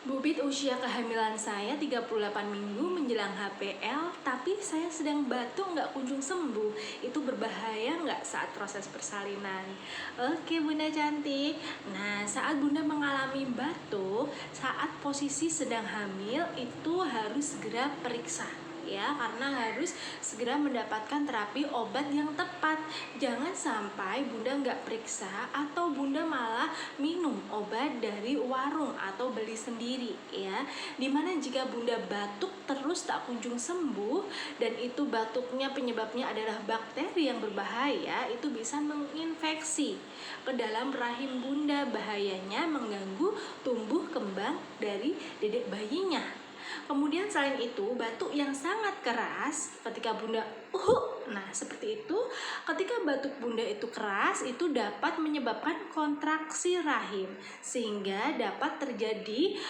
Bubit, usia kehamilan saya 38 minggu menjelang HPL, tapi saya sedang batuk nggak kunjung sembuh. Itu berbahaya nggak saat proses persalinan? Oke Bunda cantik. Nah, saat Bunda mengalami batuk, saat posisi sedang hamil itu harus segera periksa ya, karena harus segera mendapatkan terapi obat yang tepat. Jangan sampai Bunda nggak periksa atau Bunda malah minum obat dari warung atau beli sendiri ya. Dimana jika Bunda batuk terus tak kunjung sembuh dan itu batuknya penyebabnya adalah bakteri yang berbahaya, itu bisa menginfeksi ke dalam rahim Bunda, bahayanya mengganggu tumbuh kembang dari dedek bayinya. Kemudian selain itu, batuk yang sangat keras ketika Bunda nah seperti itu, ketika batuk Bunda itu keras, itu dapat menyebabkan kontraksi rahim sehingga dapat terjadi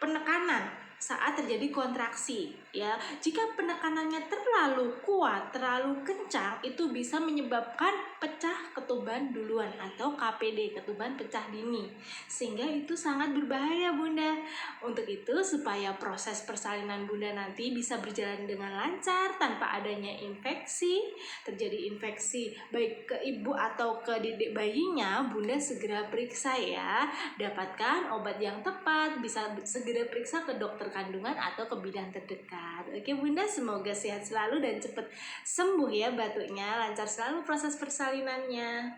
penekanan saat terjadi kontraksi ya. Jika penekanannya terlalu kuat, terlalu kencang, itu bisa menyebabkan pecah ketuban duluan atau KPD, ketuban pecah dini, sehingga itu sangat berbahaya Bunda. Untuk itu supaya proses persalinan Bunda nanti bisa berjalan dengan lancar tanpa adanya infeksi, terjadi infeksi baik ke ibu atau ke dedek bayinya, Bunda segera periksa ya, dapatkan obat yang tepat, bisa segera periksa ke dokter kandungan atau ke bidan terdekat. Oke Bunda, semoga sehat selalu dan cepat sembuh ya batuknya, lancar selalu proses persalinannya.